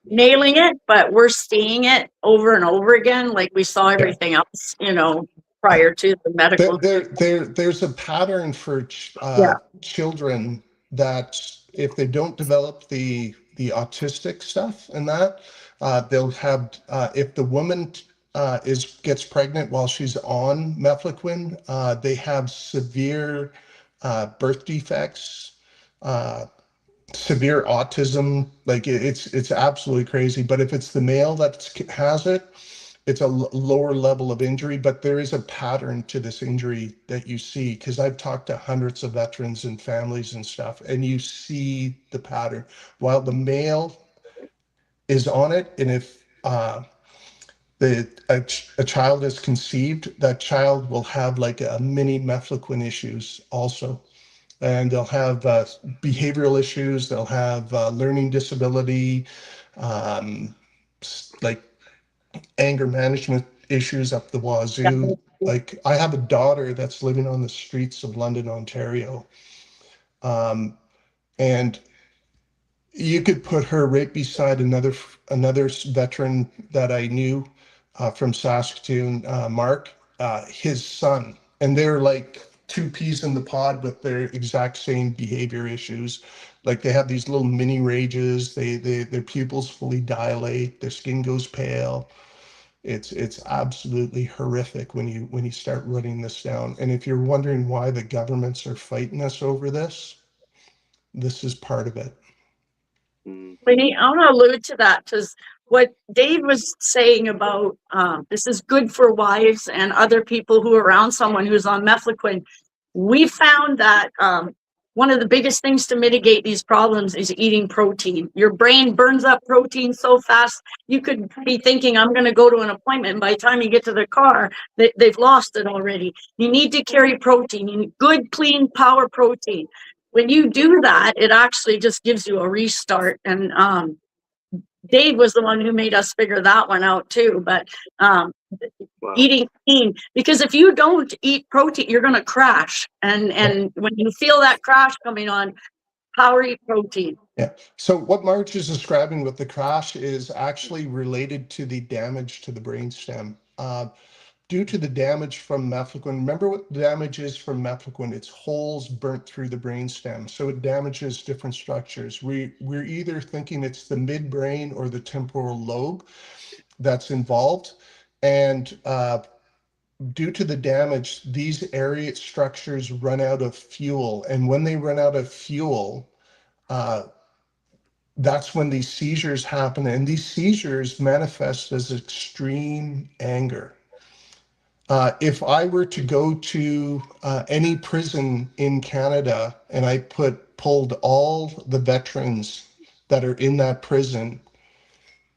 nailing it, but we're seeing it over and over again, like we saw everything else, prior to the medical. There's a pattern for children that if they don't develop the autistic stuff and that, they'll have, if the woman gets pregnant while she's on mefloquine, they have severe birth defects, severe autism. Like it's absolutely crazy. But if it's the male that has it, it's a lower level of injury, but there is a pattern to this injury that you see, because I've talked to hundreds of veterans and families and stuff, and you see the pattern. While the male is on it, and if a child is conceived, that child will have like a mini mefloquine issues also. And they'll have behavioral issues, they'll have learning disability, like anger management issues up the wazoo. Like I have a daughter that's living on the streets of London, Ontario. And you could put her right beside another veteran that I knew from Saskatoon, Mark, his son. And they're like two peas in the pod with their exact same behavior issues. Like they have these little mini rages, their pupils fully dilate, their skin goes pale. It's absolutely horrific when you start running this down. And if you're wondering why the governments are fighting us over this is part of it. Winnie, I want to allude to that, because what Dave was saying about this is good for wives and other people who are around someone who's on mefloquine. We found that one of the biggest things to mitigate these problems is eating protein. Your brain burns up protein so fast, you could be thinking, I'm going to go to an appointment, and by the time you get to the car, they've lost it already. You need to carry protein. You need good, clean, power protein. When you do that, it actually just gives you a restart. And Dave was the one who made us figure that one out too. But eating clean, because if you don't eat protein, you're going to crash. And when you feel that crash coming on, power eat protein. Yeah. So what Marge is describing with the crash is actually related to the damage to the brainstem. Due to the damage from mefloquine, remember what the damage is from mefloquine? It's holes burnt through the brainstem, so it damages different structures. We're either thinking it's the midbrain or the temporal lobe that's involved, and due to the damage, these area structures run out of fuel, and when they run out of fuel, that's when these seizures happen, and these seizures manifest as extreme anger. If I were to go to any prison in Canada and I pulled all the veterans that are in that prison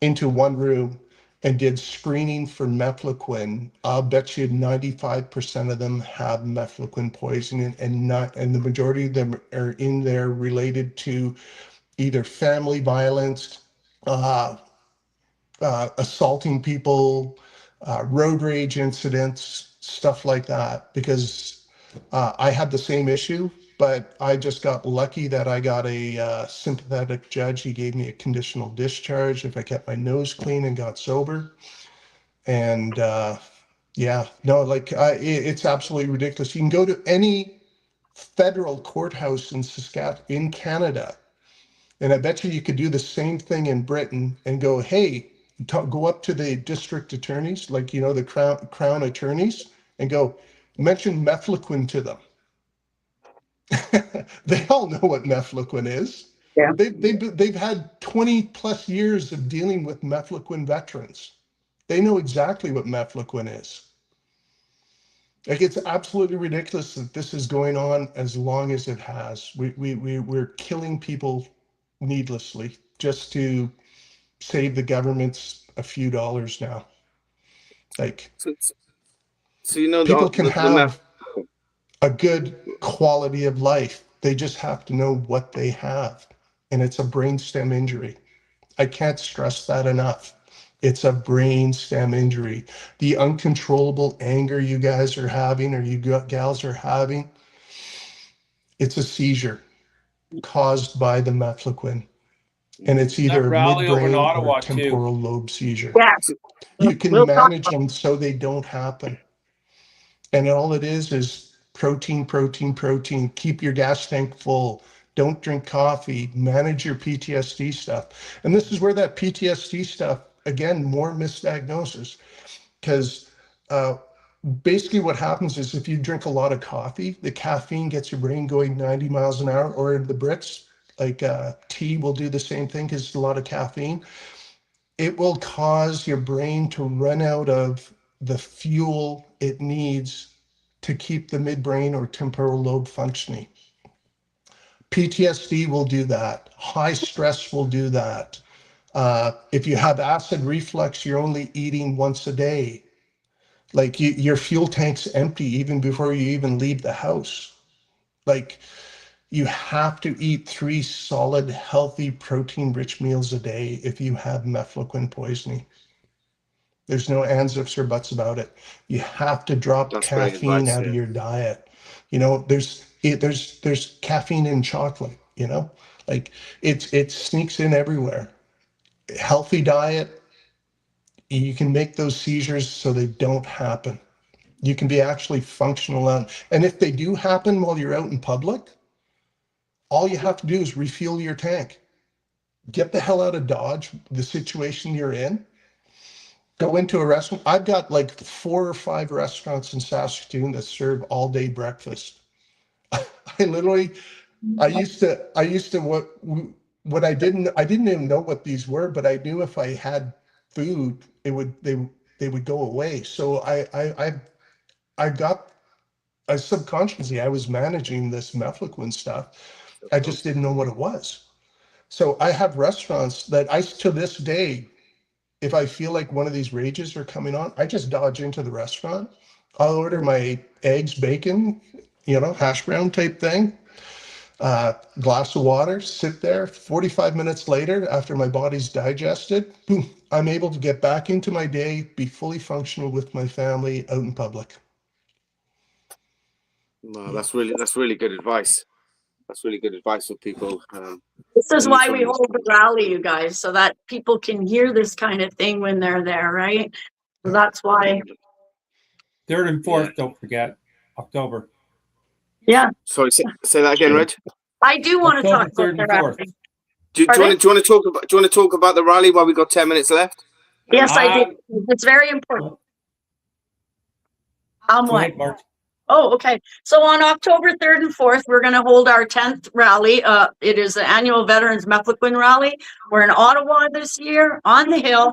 into one room and did screening for mefloquine, I'll bet you 95% of them have mefloquine poisoning, and the majority of them are in there related to either family violence, assaulting people, road rage incidents, stuff like that, because I had the same issue, but I just got lucky that I got a sympathetic judge. He gave me a conditional discharge if I kept my nose clean and got sober. And yeah, no, like it's absolutely ridiculous. You can go to any federal courthouse in Canada, and I bet you could do the same thing in Britain and go, hey, go up to the district attorneys, like, the crown attorneys, and go, mention mefloquine to them. They all know what mefloquine is. Yeah. They've had 20 plus years of dealing with mefloquine veterans. They know exactly what mefloquine is. Like, it's absolutely ridiculous that this is going on as long as it has. We're killing people needlessly just to save the governments a few dollars now. Like, So people can have a good quality of life. They just have to know what they have, and it's a brainstem injury. I can't stress that enough. It's a brainstem injury. The uncontrollable anger you guys are having, or you gals are having, it's a seizure caused by the mefloquine. And it's either a midbrain or a temporal lobe seizure. Yeah. You can manage them so they don't happen. And all it is protein, protein, protein. Keep your gas tank full. Don't drink coffee. Manage your PTSD stuff. And this is where that PTSD stuff, again, more misdiagnosis. Because basically what happens is if you drink a lot of coffee, the caffeine gets your brain going 90 miles an hour, or the Brits, like tea will do the same thing because it's a lot of caffeine. it will cause your brain to run out of the fuel it needs to keep the midbrain or temporal lobe functioning. PTSD will do that. High stress will do that. If you have acid reflux, you're only eating once a day. Like your fuel tank's empty even before you even leave the house. Like you have to eat 3 solid, healthy, protein-rich meals a day if you have mefloquine poisoning. There's no ands, ifs, or buts about it. You have to drop caffeine out of your diet. You know, there's caffeine in chocolate, you know, like it sneaks in everywhere. Healthy diet, you can make those seizures so they don't happen. You can be actually functional. And if they do happen while you're out in public, all you have to do is refuel your tank. Get the hell out of Dodge, the situation you're in. Go into a restaurant. I've got like 4 or 5 restaurants in Saskatoon that serve all day breakfast. I used to what I didn't even know what these were, but I knew if I had food, they would go away. So I got subconsciously I was managing this mefloquine stuff. I just didn't know what it was. So I have restaurants that to this day, if I feel like one of these rages are coming on, I just dodge into the restaurant. I'll order my eggs, bacon, you know, hash brown type thing, glass of water, sit there. 45 minutes later, after my body's digested, boom, I'm able to get back into my day, be fully functional with my family out in public. Wow, that's really good advice. That's really good advice for people. This is why we hold the rally, you guys, so that people can hear this kind of thing when they're there, right? So that's why. 3rd and 4th, don't forget, October. Yeah. Sorry, say that again, Reg. I do want to talk October 3rd about and the 4th. rally. Do you want to talk about the rally while we got 10 minutes left? Yes, I do. It's very important. Go ahead, Mark. Oh, okay. So on October 3rd and 4th, we're going to hold our 10th rally. It is the annual Veterans Mefloquine Rally. We're in Ottawa this year on the Hill.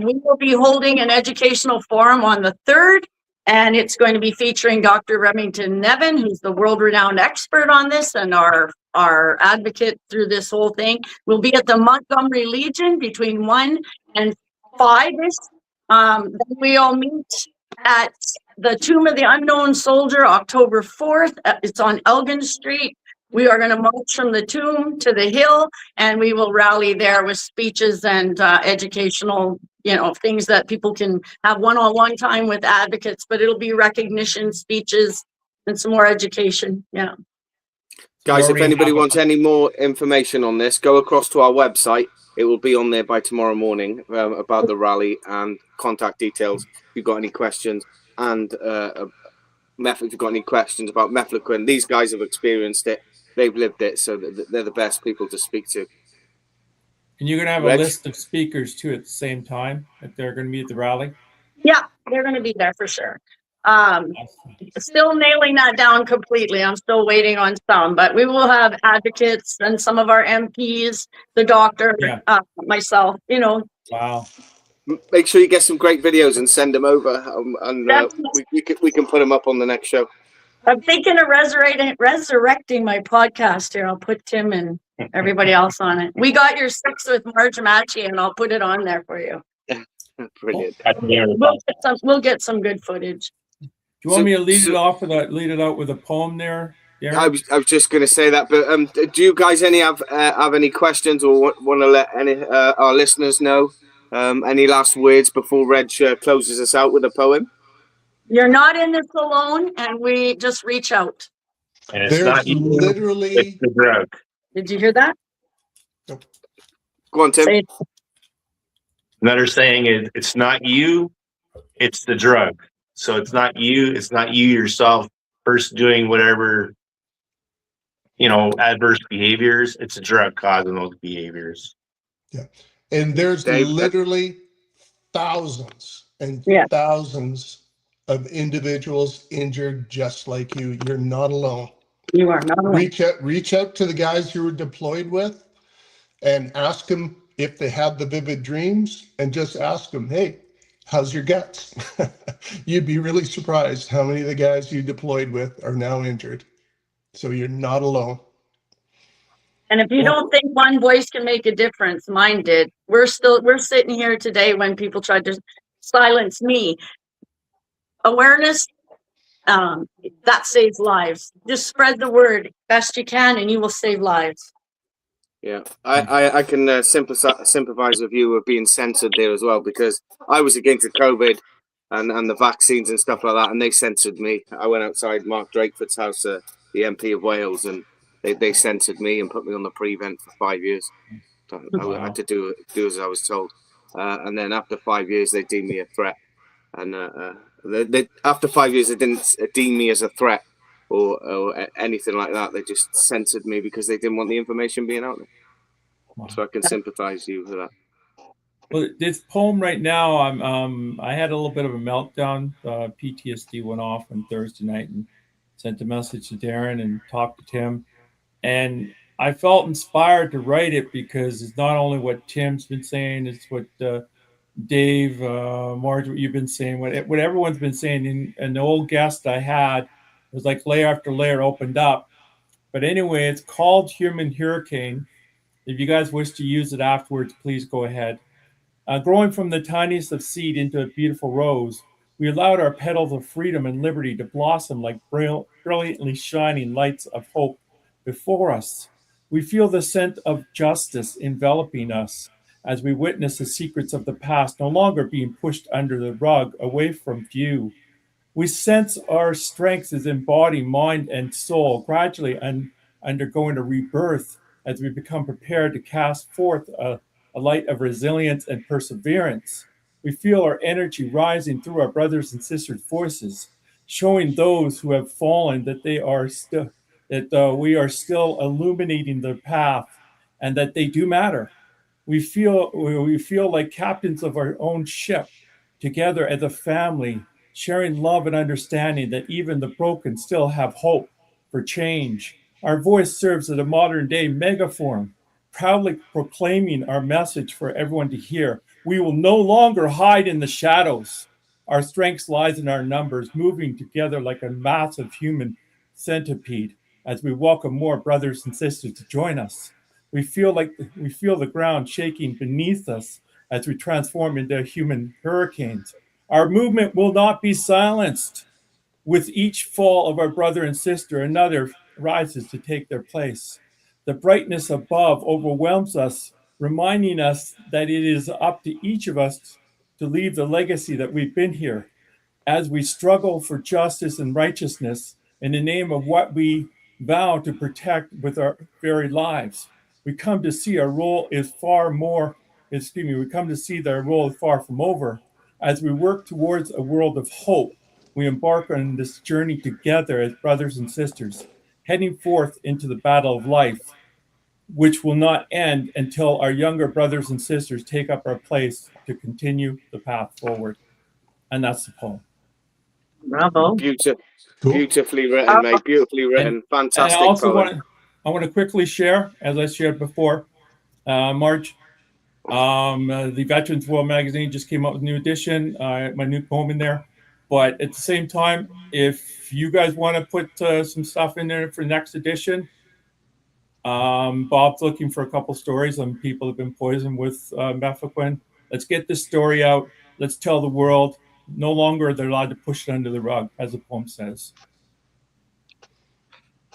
We will be holding an educational forum on the 3rd, and it's going to be featuring Dr. Remington Nevin, who's the world-renowned expert on this and our advocate through this whole thing. We'll be at the Montgomery Legion between 1 and 5-ish. Then we all meet at the Tomb of the Unknown Soldier, October 4th. It's on Elgin Street. We are going to march from the tomb to the hill, and we will rally there with speeches and educational, you know, things that people can have one-on-one time with advocates, but it'll be recognition speeches and some more education. Yeah. Guys, if anybody wants any more information on this, go across to our website. It will be on there by tomorrow morning about the rally and contact details. If you've got any questions, and if you've got any questions about mefloquine, these guys have experienced it. They've lived it, so they're the best people to speak to. And you're going to have a list of speakers too at the same time if they're going to be at the rally? Yeah, they're going to be there for sure. Still nailing that down completely. I'm still waiting on some, but we will have advocates and some of our MPs, the doctor, myself, you know. Wow. Make sure you get some great videos and send them over, and we can put them up on the next show. I'm thinking of resurrecting my podcast here. I'll put Tim and everybody else on it. We got your 6 with Marge Matchy, and I'll put it on there for you. Brilliant. We'll get some good footage. Do you want me to lead it out with a poem there, Darren? I was just going to say that, but do you guys have any questions or want to let any our listeners know? Any last words before Reg closes us out with a poem? You're not in this alone, and we just reach out. And it's not you, literally it's the drug. Did you hear that? Nope. Go on, Tim. Another saying is, it's not you, it's the drug. So it's not you yourself first doing whatever, you know, adverse behaviors. It's a drug causing those behaviors. Yeah. And there's literally thousands and thousands of individuals injured just like you. You're not alone. You are not alone. Reach out to the guys you were deployed with and ask them if they had the vivid dreams, and just ask them, hey, how's your guts? You'd be really surprised how many of the guys you deployed with are now injured. So you're not alone. And if you don't think one voice can make a difference, mine did. We're sitting here today when people tried to silence me. Awareness, that saves lives. Just spread the word best you can and you will save lives. Yeah, I can sympathize with you with being censored there as well, because I was against COVID and the vaccines and stuff like that, and they censored me. I went outside Mark Drakeford's house, the MP of Wales, and they censored me and put me on the prevent for 5 years. I had to do as I was told, and then after 5 years they deemed me a threat, and after 5 years they didn't deem me as a threat or anything like that. They just censored me because they didn't want the information being out there. Wow. So I can sympathize you with that. Well, this poem right now, I had a little bit of a meltdown. PTSD went off on Thursday night, and sent a message to Darren and talked to Tim. And I felt inspired to write it because it's not only what Tim's been saying, it's what Dave, Marge, what you've been saying, what everyone's been saying. And the old guest I had was like layer after layer opened up. But anyway, it's called Human Hurricane. If you guys wish to use it afterwards, please go ahead. Growing from the tiniest of seed into a beautiful rose, we allowed our petals of freedom and liberty to blossom like brilliantly shining lights of hope before us. We feel the scent of justice enveloping us as we witness the secrets of the past no longer being pushed under the rug, away from view. We sense our strengths as in body, mind, and soul gradually undergoing a rebirth as we become prepared to cast forth a light of resilience and perseverance. We feel our energy rising through our brothers and sisters' voices, showing those who have fallen that we are still illuminating their path and that they do matter. We feel like captains of our own ship, together as a family, sharing love and understanding that even the broken still have hope for change. Our voice serves as a modern day megaphone, proudly proclaiming our message for everyone to hear. We will no longer hide in the shadows. Our strength lies in our numbers, moving together like a massive human centipede as we welcome more brothers and sisters to join us. We feel the ground shaking beneath us as we transform into human hurricanes. Our movement will not be silenced. With each fall of our brother and sister, another rises to take their place. The brightness above overwhelms us, reminding us that it is up to each of us to leave the legacy that we've been here. As we struggle for justice and righteousness in the name of what we vow to protect with our very lives, we come to see our role is far from over. As we work towards a world of hope, we embark on this journey together as brothers and sisters, heading forth into the battle of life, which will not end until our younger brothers and sisters take up our place to continue the path forward. And that's the poem. Bravo. Beautifully written, mate. Beautifully written. Fantastic. And I also want to quickly share, as I shared before, March, the Veterans World magazine just came out with a new edition, my new poem in there. But at the same time, if you guys want to put some stuff in there for the next edition, Bob's looking for a couple stories on people who've been poisoned with mefloquine. Let's get this story out. Let's tell the world. No longer they're allowed to push it under the rug, as the poem says.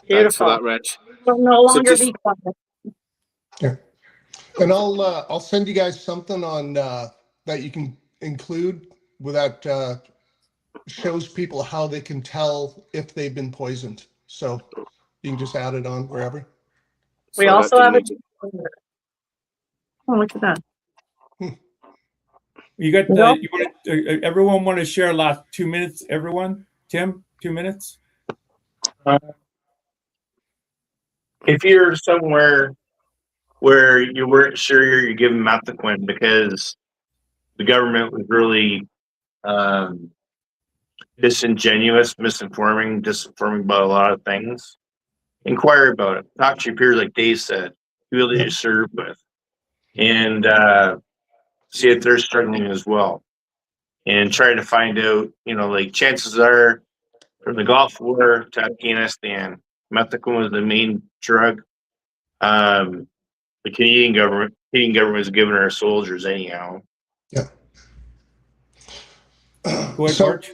Beautiful. Thanks for that, Reg. Will no longer be quiet. Yeah. And I'll send you guys something on that you can include that shows people how they can tell if they've been poisoned. So you can just add it on wherever. We also have a. Oh, look at that. You got everyone want to share last 2 minutes, everyone? Tim, 2 minutes? If you're somewhere where you weren't sure you're giving mefloquine because the government was really disinforming about a lot of things, inquire about it. Talk to your peers, like Dave said, people that you serve with. and see if they're struggling as well, and try to find out, like chances are from the Gulf War to Afghanistan, mefloquine was the main drug. The Canadian government was giving our soldiers anyhow. Yeah. Go ahead, So- March.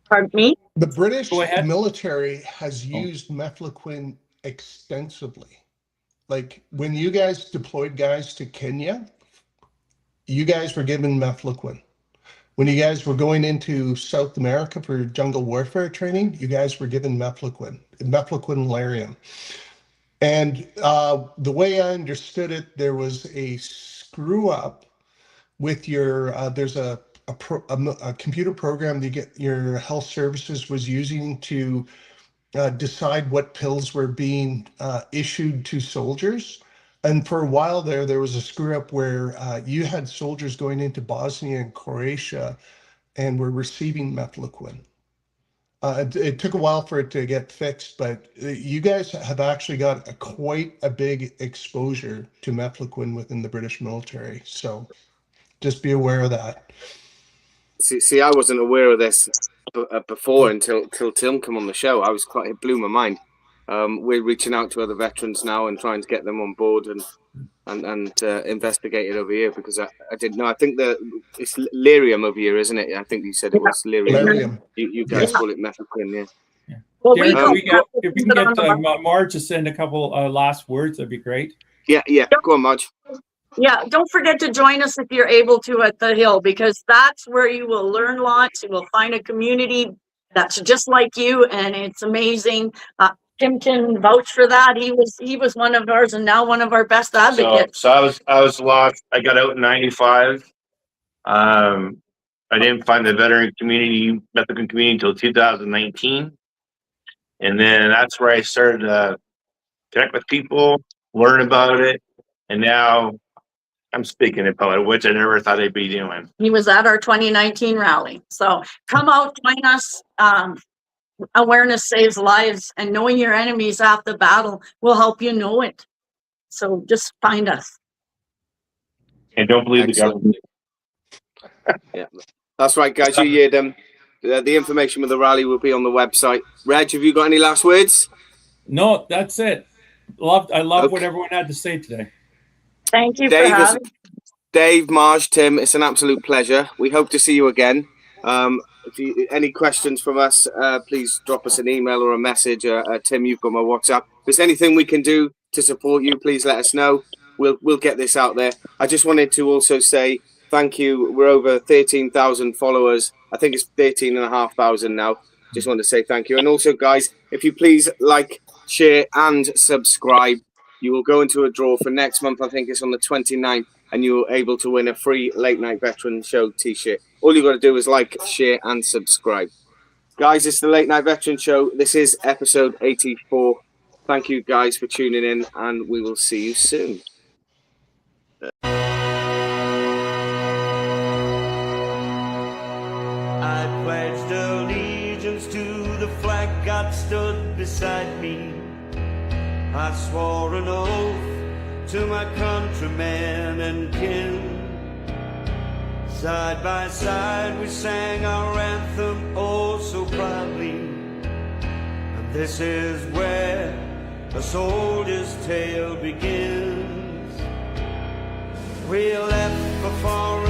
Pardon me? The British Go ahead. military has used mefloquine extensively. Like when you guys deployed guys to Kenya, you guys were given mefloquine. When you guys were going into South America for jungle warfare training, you guys were given mefloquine and Lariam. And the way I understood it, there was a screw up with your, there's a computer program that your health services was using to decide what pills were being issued to soldiers. And for a while there was a screw up where you had soldiers going into Bosnia and Croatia and were receiving mefloquine. It took a while for it to get fixed, but you guys have actually got quite a big exposure to mefloquine within the British military. So just be aware of that. See, I wasn't aware of this before until Tim come on the show. It blew my mind. We're reaching out to other veterans now and trying to get them on board and investigate it over here, because I didn't know. I think it's Lariam over here, isn't it? I think you said it was Lariam. You guys call it mefloquine, yeah. Well, Darren, if we can get Marge to send a couple last words, that'd be great. Yeah. Go on, Marge. Yeah, don't forget to join us if you're able to at the Hill, because that's where you will learn lots. You will find a community that's just like you, and it's amazing. Tim can vouch for that. He was one of ours, and now one of our best advocates. So I was lost. I got out in '95. I didn't find the veteran community, mefloquine community, until 2019, and then that's where I started to connect with people, learn about it, and now I'm speaking in public, which I never thought I'd be doing. He was at our 2019 rally. So come out, join us. Awareness saves lives, and knowing your enemies at the battle will help you know it. So just find us. And don't believe the government. Yeah, that's right, guys. You hear them. The information with the rally will be on the website. Reg, have you got any last words? No, that's it. I love what everyone had to say today. Thank you for having me. Dave, Marge, Tim, it's an absolute pleasure. We hope to see you again. If any questions from us, please drop us an email or a message. Tim, you've got my WhatsApp. If there's anything we can do to support you, please let us know. We'll get this out there. I just wanted to also say thank you. We're over 13,000 followers. I think it's 13,500 now. Just want to say thank you. And also, guys, if you please like, share and subscribe, you will go into a draw for next month. I think it's on the 29th, and you're able to win a free Late Night Veteran Show t-shirt. All you've got to do is like, share and subscribe. Guys, it's the Late Night Veteran Show. This is episode 84. Thank you guys for tuning in, and we will see you soon. I pledged allegiance to the flag God stood beside me. I swore an oath to my countrymen and kin. Side by side we sang our anthem oh so proudly. And this is where a soldier's tale begins. We left for foreign